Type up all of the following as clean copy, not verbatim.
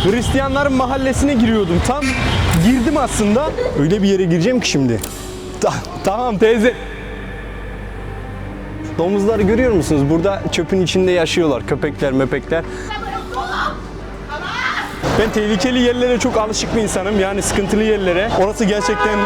Hristiyanların mahallesine giriyordum tam. Girdim aslında. Öyle bir yere gireceğim ki şimdi. Tamam teyze. Domuzları görüyor musunuz? Burada çöpün içinde yaşıyorlar. Köpekler, möpekler. Ben tehlikeli yerlere çok alışık bir insanım. Yani sıkıntılı yerlere. Orası gerçekten...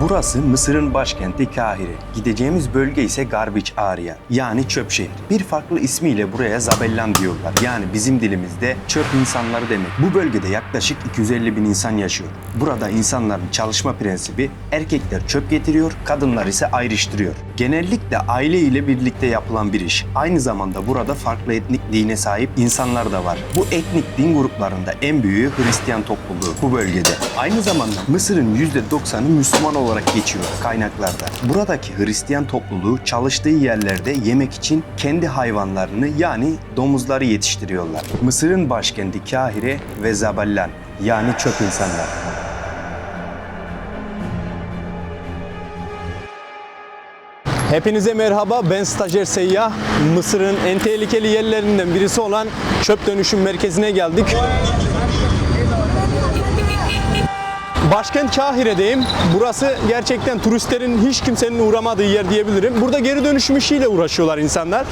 Burası Mısır'ın başkenti Kahire. Gideceğimiz bölge ise Garbich Area, yani çöp şehir. Bir farklı ismiyle buraya Zabellan diyorlar. Yani bizim dilimizde çöp insanları demek. Bu bölgede yaklaşık 250 bin insan yaşıyor. Burada insanların çalışma prensibi, erkekler çöp getiriyor, kadınlar ise ayrıştırıyor. Genellikle aile ile birlikte yapılan bir iş. Aynı zamanda burada farklı etnik dine sahip insanlar da var. Bu etnik din gruplarında en büyüğü Hristiyan topluluğu bu bölgede. Aynı zamanda Mısır'ın %90'ı Müslüman olarak geçiyor kaynaklarda. Buradaki Hristiyan topluluğu çalıştığı yerlerde yemek için kendi hayvanlarını yani domuzları yetiştiriyorlar. Mısır'ın başkenti Kahire ve Zabellan yani çöp insanlar. Hepinize merhaba, ben stajyer Seyyah. Mısır'ın en tehlikeli yerlerinden birisi olan çöp dönüşüm merkezine geldik. Başkent Kahire'deyim. Burası gerçekten turistlerin hiç kimsenin uğramadığı yer diyebilirim. Burada geri dönüşüm işiyle uğraşıyorlar insanlar.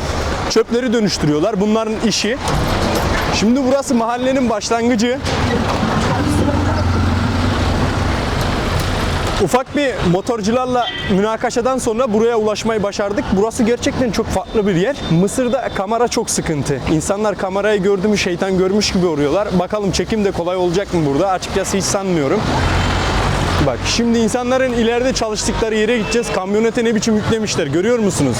Çöpleri dönüştürüyorlar. Bunların işi. Şimdi burası mahallenin başlangıcı. Ufak bir motorcularla münakaşadan sonra buraya ulaşmayı başardık. Burası gerçekten çok farklı bir yer. Mısır'da kamera çok sıkıntı. İnsanlar kamerayı gördü mü şeytan görmüş gibi oluyorlar. Bakalım çekim de kolay olacak mı burada? Açıkçası hiç sanmıyorum. Bak şimdi insanların ileride çalıştıkları yere gideceğiz. Kamyonete ne biçim yüklemişler görüyor musunuz?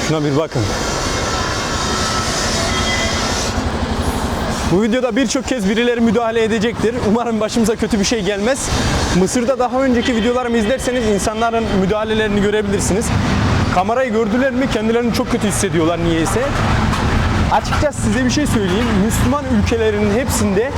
Şuna bir bakın. Bu videoda birçok kez birileri müdahale edecektir. Umarım başımıza kötü bir şey gelmez. Mısır'da daha önceki videolarımı izlerseniz insanların müdahalelerini görebilirsiniz. Kamerayı gördüler mi kendilerini çok kötü hissediyorlar niyeyse. Açıkçası size bir şey söyleyeyim. Müslüman ülkelerinin hepsinde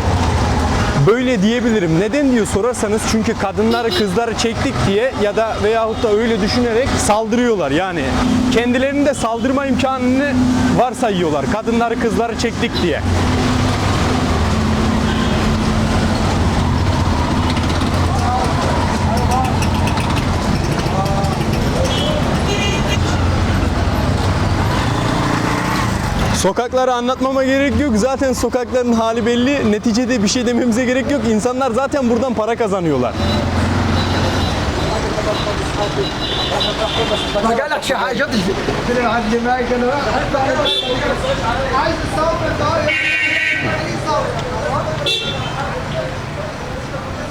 böyle diyebilirim. Neden diye sorarsanız çünkü kadınları, kızları çektik diye ya da veyahut da öyle düşünerek saldırıyorlar. Yani kendilerinin de saldırma imkanını varsayıyorlar. Kadınları, kızları çektik diye. Sokakları anlatmama gerek yok. Zaten sokakların hali belli. Neticede bir şey dememize gerek yok. İnsanlar zaten buradan para kazanıyorlar.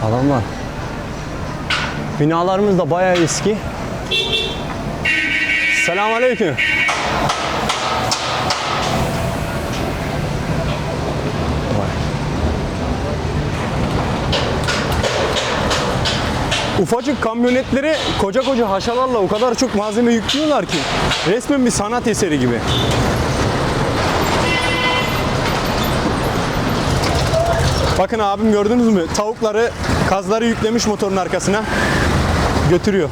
Adamlar. Binalarımız da bayağı eski. Selamünaleyküm. Ufacık kamyonetlere koca koca haşalarla o kadar çok malzeme yüklüyorlar ki resmen bir sanat eseri gibi. Bakın abim gördünüz mü? Tavukları, kazları yüklemiş motorun arkasına götürüyor.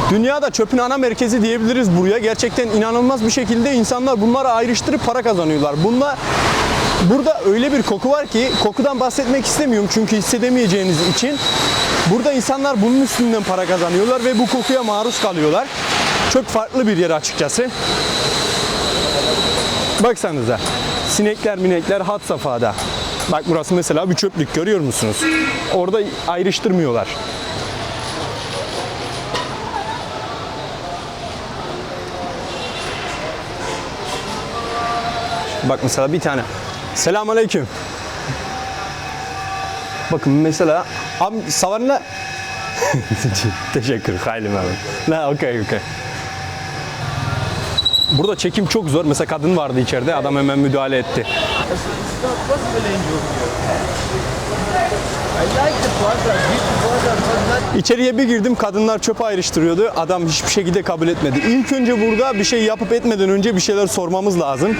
Dünyada çöpün ana merkezi diyebiliriz buraya. Gerçekten inanılmaz bir şekilde insanlar bunları ayrıştırıp para kazanıyorlar. Burada öyle bir koku var ki kokudan bahsetmek istemiyorum çünkü hissedemeyeceğiniz için. Burada insanlar bunun üstünden para kazanıyorlar ve bu kokuya maruz kalıyorlar. Çok farklı bir yer açıkçası. Baksanıza. Sinekler minekler had safhada. Bak burası mesela bir çöplük görüyor musunuz? Orada ayrıştırmıyorlar. Bak mesela bir tane. Selamünaleyküm. Bakın mesela abi savarına teşekkür hayli abi. Okey. Burada çekim çok zor. Mesela kadın vardı içeride. Adam hemen müdahale etti. İçeriye bir girdim, kadınlar çöpe ayrıştırıyordu. Adam hiçbir şekilde kabul etmedi. İlk önce burada bir şey yapıp etmeden önce bir şeyler sormamız lazım.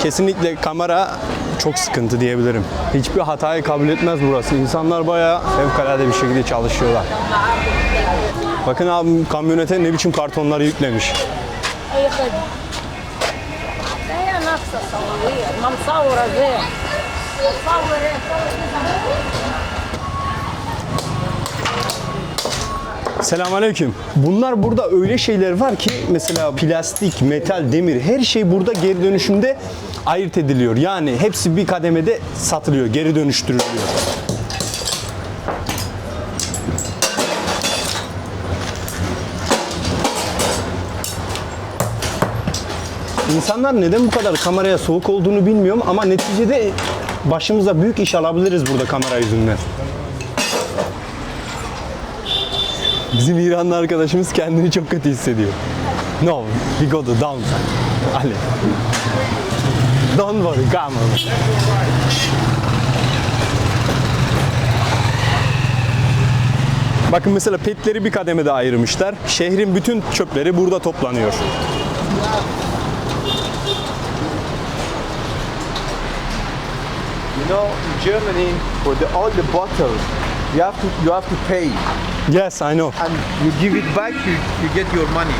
Kesinlikle kamera çok sıkıntı diyebilirim. Hiçbir hatayı kabul etmez burası. İnsanlar bayağı fevkalade bir şekilde çalışıyorlar. Bakın abi, kamyonete ne biçim kartonları yüklemiş. اي خدمه هي ناقصه صوريه ما مصوره زين مصور Selamünaleyküm. Bunlar burada öyle şeyler var ki mesela plastik, metal, demir her şey burada geri dönüşümde ayırt ediliyor. Yani hepsi bir kademede satılıyor, geri dönüştürülüyor. İnsanlar neden bu kadar kameraya soğuk olduğunu bilmiyorum ama neticede başımıza büyük iş alabiliriz burada kamera yüzünden. Bizim İranlı arkadaşımız kendini çok kötü hissediyor. No, we go to down. Ali. Don't worry, come on. Bakın mesela petleri bir kademede ayırmışlar. Şehrin bütün çöpleri burada toplanıyor. You know, in Germany, for all the bottles, you have to pay, Yes, I know. and you give it back. You get your money.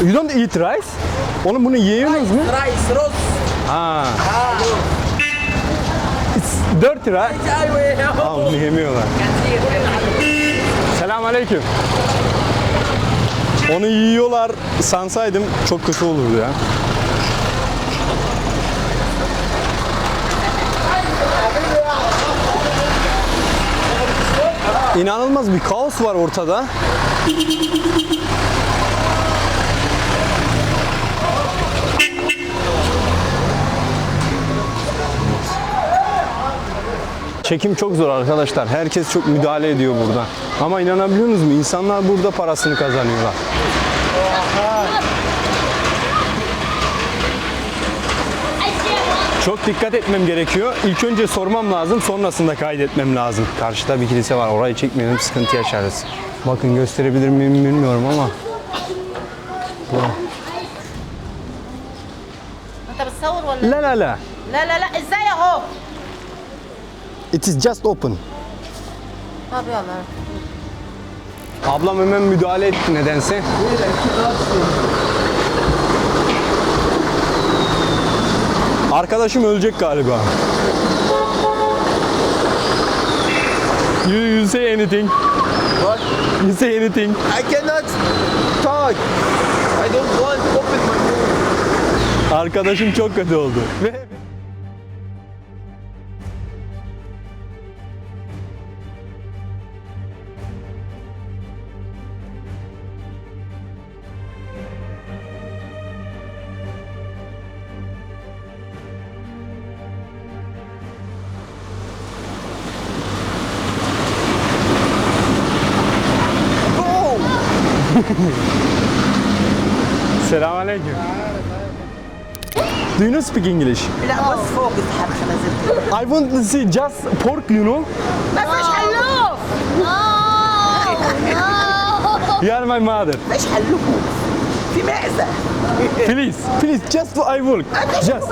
You don't eat rice? Oğlum bunu yiyorsunuz mu? رايس رز Ha. It's dirty right? ايوه Aa, bunu yemiyorlar. Selamünaleyküm. Onu yiyorlar sansaydım çok kötü olurdu ya. İnanılmaz bir kaos var ortada. Çekim çok zor arkadaşlar. Herkes çok müdahale ediyor burada. Ama inanabiliyor musunuz? İnsanlar burada parasını kazanıyorlar. Çok dikkat etmem gerekiyor. İlk önce sormam lazım, sonrasında kaydetmem lazım. Karşıda bir kilise var, orayı çekmeyelim, sıkıntı yaşarız. Bakın gösterebilir miyim bilmiyorum ama. انت بتصور ولا La la la. لا لا لا ازاي اهو It is just open. طب يلا Ablam hemen müdahale etti nedense. Arkadaşım ölecek galiba. You say anything. What? You say anything. I cannot talk. I don't want to open my mouth. Arkadaşım çok kötü oldu. Selamünaleyküm. Do you know speak English? لا بس فوق الحرخ نزلت I want to see just pork, you know. ما فيش حلوف You are my mother. ايش حلكم في معزه Please, please, just I work. Just.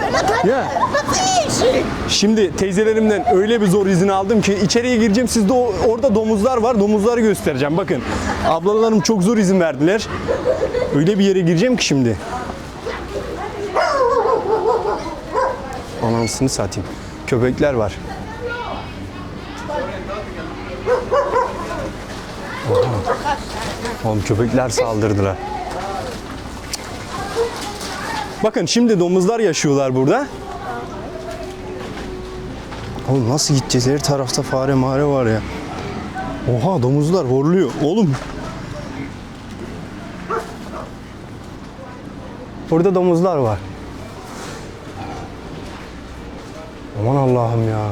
Yeah. ما فيش Şimdi teyzelerimden öyle bir zor izin aldım ki içeriye gireceğim. Sizde orada domuzlar var. Domuzları göstereceğim. Bakın. Ablalarım çok zor izin verdiler. Öyle bir yere gireceğim ki şimdi. Anasını satayım. Köpekler var. Oha. Oğlum köpekler saldırdılar. Bakın şimdi domuzlar yaşıyorlar burada. Oğlum nasıl gideceğiz? Her tarafta fare mare var ya. Oha domuzlar horluyor. Oğlum. Burada domuzlar var. Aman Allah'ım ya.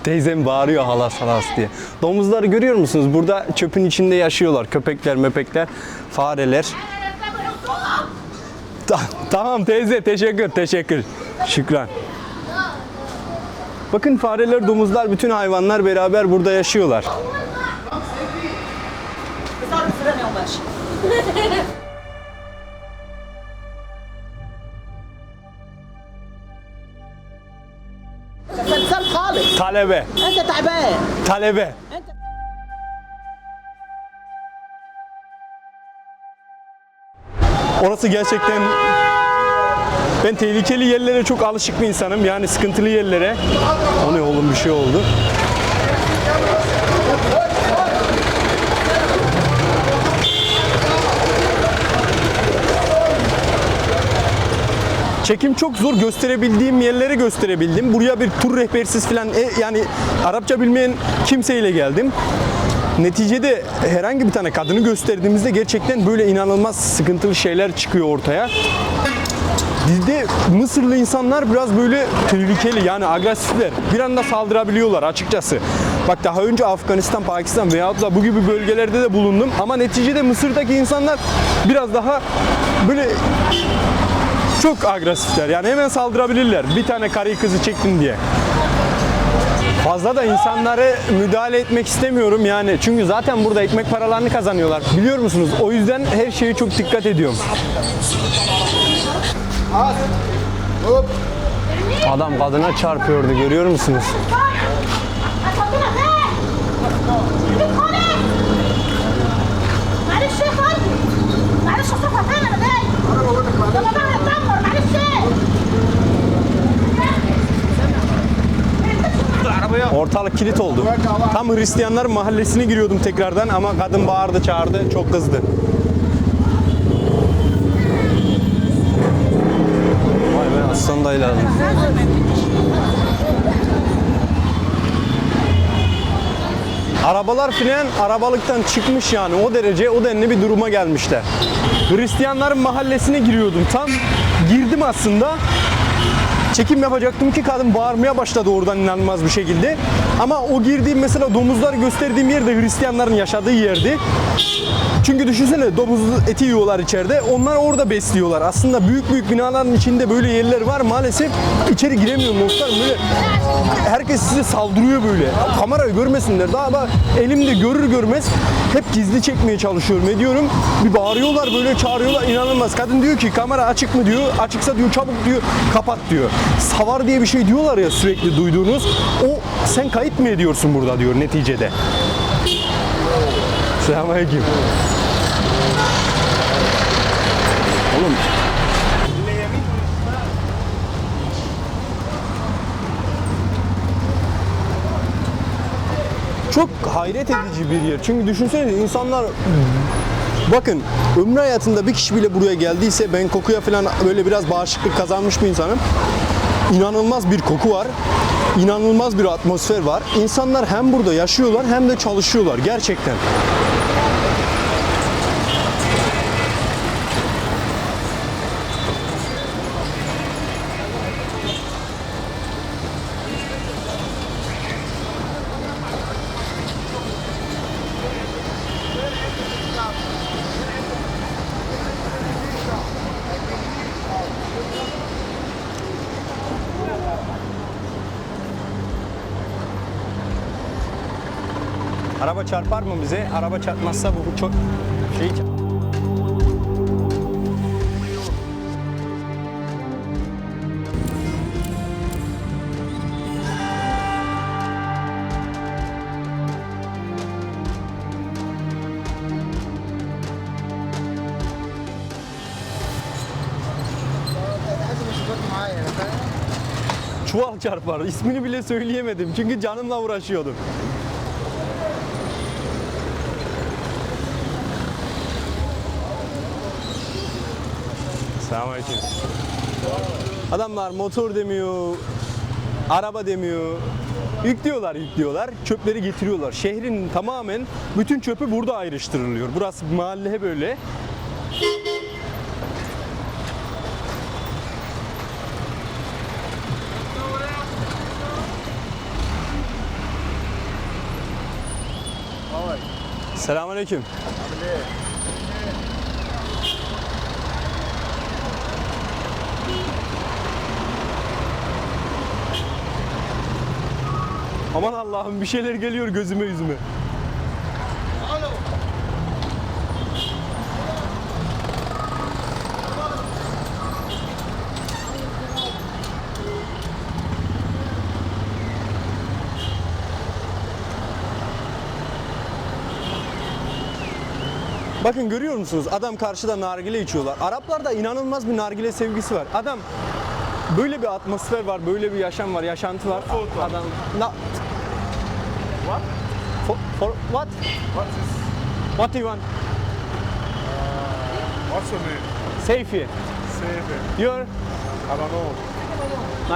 Teyzem bağırıyor halas halas diye. Domuzları görüyor musunuz? Burada çöpün içinde yaşıyorlar. Köpekler, möpekler, fareler. Tamam teyze, teşekkür. Şükran. Bakın fareler, domuzlar, bütün hayvanlar beraber burada yaşıyorlar. صار فرن يوم ماشي صار خالص Talebe, انت تعبان talebe. انت Orası gerçekten... Ben tehlikeli yerlere çok alışık bir insanım. Yani sıkıntılı yerlere. O ne oğlum, bir şey oldu. Çekim çok zor, gösterebildiğim yerleri gösterebildim. Buraya bir tur rehbersiz falan yani Arapça bilmeyen kimseyle geldim. Neticede herhangi bir tane kadını gösterdiğimizde gerçekten böyle inanılmaz sıkıntılı şeyler çıkıyor ortaya. Bizde Mısırlı insanlar biraz böyle tehlikeli, yani agresifler. Bir anda saldırabiliyorlar açıkçası. Bak daha önce Afganistan, Pakistan veyahut da bu gibi bölgelerde de bulundum. Ama neticede Mısır'daki insanlar biraz daha böyle çok agresifler. Yani hemen saldırabilirler. Bir tane karıyı kızı çektin diye. Fazla da insanlara müdahale etmek istemiyorum yani. Çünkü zaten burada ekmek paralarını kazanıyorlar. Biliyor musunuz? O yüzden her şeye çok dikkat ediyorum. Adam kadına çarpıyordu, görüyor musunuz? معلش يا خالد معلش يا صفا فين انا جاي يلا بقى هتدمر معلش Ortalık kilit oldu. Tam Hristiyanlar mahallesine giriyordum tekrardan ama kadın bağırdı, çağırdı, çok kızdı. Vay be, aslan dayılarım. Arabalar filan arabalıktan çıkmış yani, o derece, o denli bir duruma gelmişler. Hristiyanların mahallesine giriyordum tam. Girdim aslında. Çekim yapacaktım ki kadın bağırmaya başladı oradan inanılmaz bir şekilde. Ama o girdiğim mesela domuzları gösterdiğim yer de Hristiyanların yaşadığı yerdi. Çünkü düşünsene, domuz eti yiyorlar içeride. Onlar orada besliyorlar. Aslında büyük büyük binaların içinde böyle yerler var. Maalesef içeri giremiyorum dostlar. Böyle herkes size saldırıyor böyle. Kamerayı görmesinler. Daha bak elimde görür görmez hep gizli çekmeye çalışıyorum ediyorum. Bir bağırıyorlar böyle, çağırıyorlar, inanılmaz. Kadın diyor ki kamera açık mı diyor. Açıksa diyor çabuk diyor kapat diyor. Savar diye bir şey diyorlar ya sürekli duyduğunuz. O sen kayıt mı ediyorsun burada diyor neticede. Selamünaleyküm. Oğlum. Çok hayret edici bir yer. Çünkü düşünsenize insanlar, bakın ömrü hayatında bir kişi bile buraya geldiyse, ben kokuya falan böyle biraz bağışıklık kazanmış bir insanım. İnanılmaz bir koku var. İnanılmaz bir atmosfer var. İnsanlar hem burada yaşıyorlar hem de çalışıyorlar gerçekten. Araba çarpar mı bize? Araba çarpmazsa bu çok şey. Çuval çarpar. İsmini bile söyleyemedim çünkü canımla uğraşıyordum. Selamünaleyküm. Adamlar motor demiyor, araba demiyor. Yüklüyorlar, çöpleri getiriyorlar. Şehrin tamamen bütün çöpü burada ayrıştırılıyor. Burası mahalle böyle. Selamünaleyküm. Aman Allah'ım bir şeyler geliyor gözüme yüzüme. Bakın görüyor musunuz? Adam karşıda nargile içiyorlar. Araplarda inanılmaz bir nargile sevgisi var. Adam böyle bir atmosfer var, böyle bir yaşam var, yaşantı var. Adam What? for what? What is? What do you want? What's your name? Seyfi. Say it. You're Abano.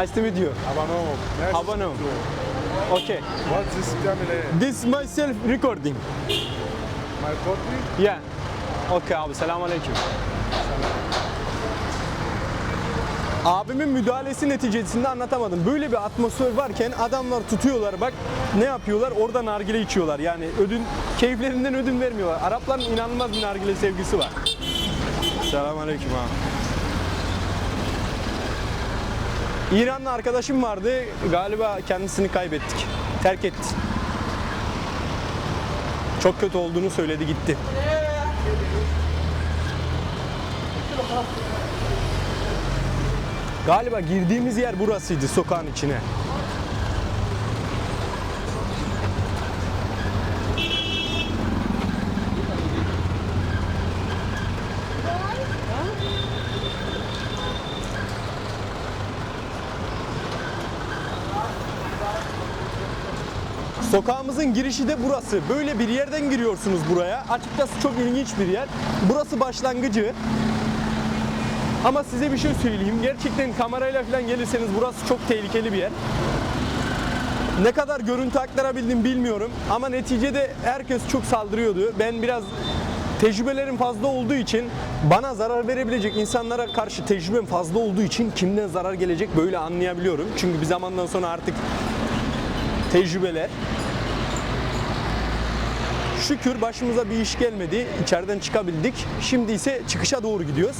nice to meet you. Abano. Nice Abano. to meet you. Okay. What's this family? This myself recording. My country? Yeah. Okay abi selamünaleyküm. Abimin müdahalesi neticesinde anlatamadım. Böyle bir atmosfer varken adamlar tutuyorlar bak ne yapıyorlar? Orada nargile içiyorlar. Yani keyiflerinden ödün vermiyorlar. Arapların inanılmaz bir nargile sevgisi var. Selamünaleyküm abi. İranlı arkadaşım vardı. Galiba kendisini kaybettik. Terk etti. Çok kötü olduğunu söyledi gitti. Galiba girdiğimiz yer burasıydı sokağın içine. Sokağımızın girişi de burası. Böyle bir yerden giriyorsunuz buraya. Açıkçası çok ilginç bir yer. Burası başlangıcı. Ama size bir şey söyleyeyim. Gerçekten kamerayla falan gelirseniz burası çok tehlikeli bir yer. Ne kadar görüntü aktarabildim bilmiyorum. Ama neticede herkes çok saldırıyordu. Ben biraz tecrübelerim fazla olduğu için bana zarar verebilecek insanlara karşı tecrübem fazla olduğu için kimden zarar gelecek böyle anlayabiliyorum. Çünkü bir zamandan sonra artık tecrübeler. Şükür başımıza bir iş gelmedi. İçeriden çıkabildik. Şimdi ise çıkışa doğru gidiyoruz.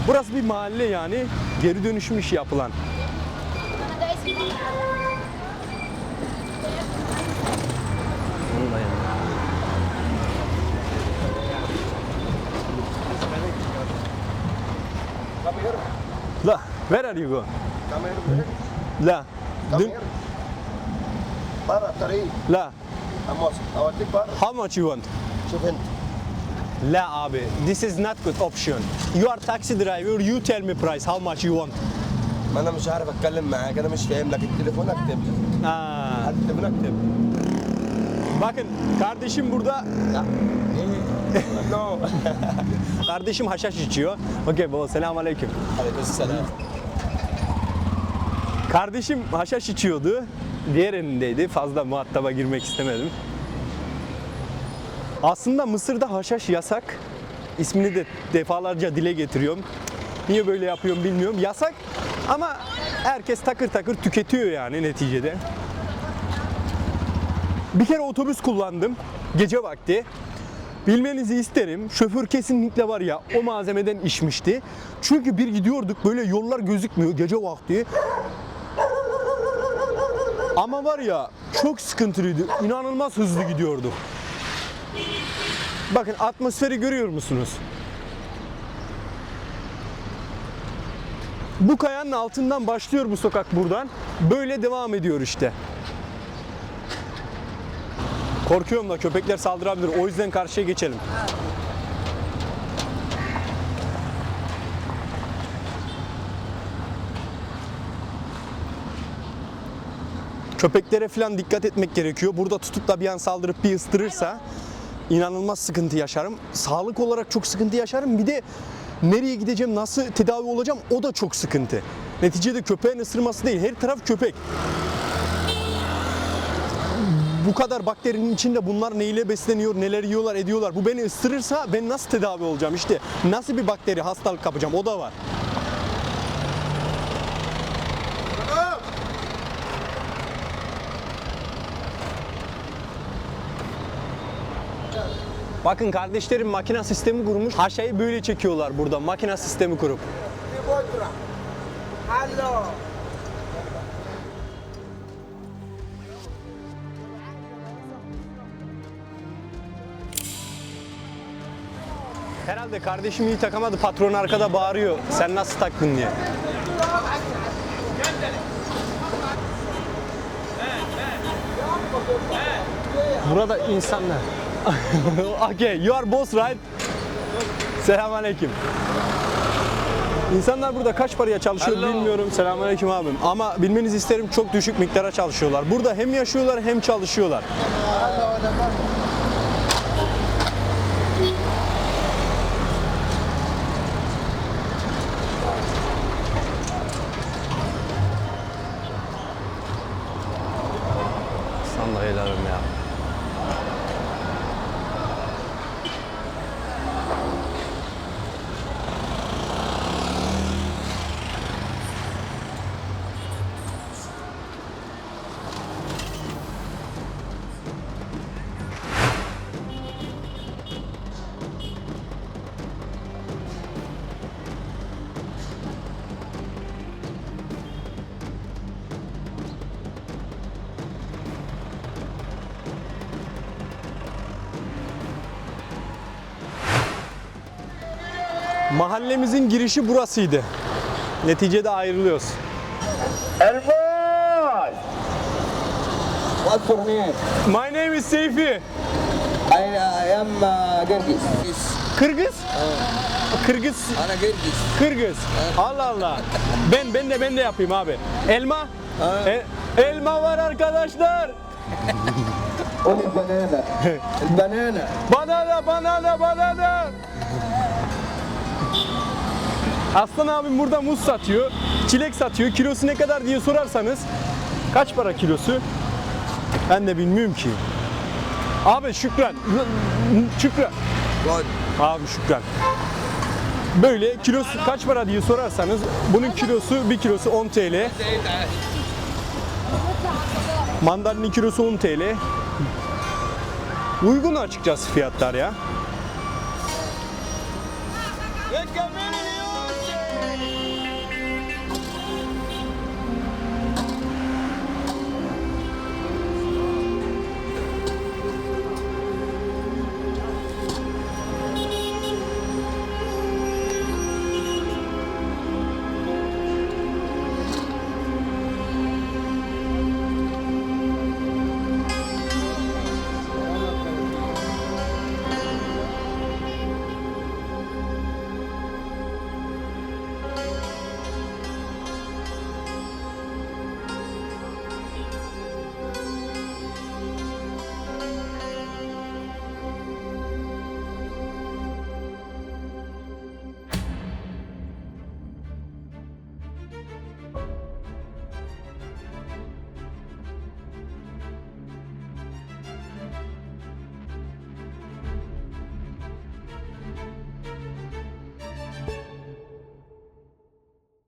Burası bir mahalle yani. Geri dönüşüm işi yapılan. La, where are you going? Come here. La, Come dün, here. برا طريق la, أموس أوديك برا how much you want? شوف أنت La abi, this is not good option. You are taxi driver, you tell me price, how much you want? ما أنا مش عارف أتكلم معاك أنا مش فاهم لك التليفون أكتب لي Aa, هات التليفون أكتب bakın kardeşim burada, لا إيه نو kardeşim haşhaş içiyor. Okey baba, selamünaleyküm. عليكم السلام Kardeşim haşhaş içiyordu. Diğer elindeydi. Fazla muhataba girmek istemedim. Aslında Mısır'da haşhaş yasak. İsmini de defalarca dile getiriyorum. Niye böyle yapıyorum bilmiyorum. Yasak ama herkes takır takır tüketiyor yani neticede. Bir kere otobüs kullandım. Gece vakti. Bilmenizi isterim. Şoför kesinlikle var ya o malzemeden içmişti. Çünkü bir gidiyorduk böyle yollar gözükmüyor gece vakti. Ama var ya çok sıkıntılıydı. İnanılmaz hızlı gidiyorduk. Bakın atmosferi görüyor musunuz? Bu kayanın altından başlıyor bu sokak buradan. Böyle devam ediyor işte. Korkuyorum da köpekler saldırabilir. O yüzden karşıya geçelim. Köpeklere falan dikkat etmek gerekiyor. Burada tutup da bir an saldırıp bir ısırırsa inanılmaz sıkıntı yaşarım. Sağlık olarak çok sıkıntı yaşarım. Bir de nereye gideceğim, nasıl tedavi olacağım o da çok sıkıntı. Neticede köpeğin ısırması değil, her taraf köpek. Bu kadar bakterinin içinde bunlar neyle besleniyor, neler yiyorlar, ediyorlar. Bu beni ısırırsa ben nasıl tedavi olacağım? İşte nasıl bir bakteri, hastalık kapacağım o da var. Bakın kardeşlerim makine sistemi kurmuş. Haşayı böyle çekiyorlar burada makine sistemi kurup. Hello. Herhalde kardeşim iyi takamadı. Patron arkada bağırıyor. Sen nasıl taktın diye. Burada insanlar. Okay, you are boss right? Selamünaleyküm. İnsanlar burada kaç paraya çalışıyor bilmiyorum. Selamünaleyküm abim. Ama bilmenizi isterim çok düşük miktara çalışıyorlar. Burada hem yaşıyorlar hem çalışıyorlar. Sandalyelerim ya. Mahallemizin girişi burasıydı. Neticede ayrılıyoruz. What's your name? My name is Seyfi. I am Gergis. Kırgız? Kırgız. Ana Gergis. Kırgız. Allah Allah. Ben de yapayım abi. Elma. Elma var arkadaşlar. Only banana. Banana. Aslan abim burada muz satıyor. Çilek satıyor. Kilosu ne kadar diye sorarsanız kaç para kilosu? Ben de bilmiyorum ki. Abi şükran. Şükran. God. Abi şükran. Böyle kilosu kaç para diye sorarsanız bunun kilosu 1 kilosu 10 TL. Mandalinin kilosu 10 TL. Uygun açıkçası fiyatlar ya.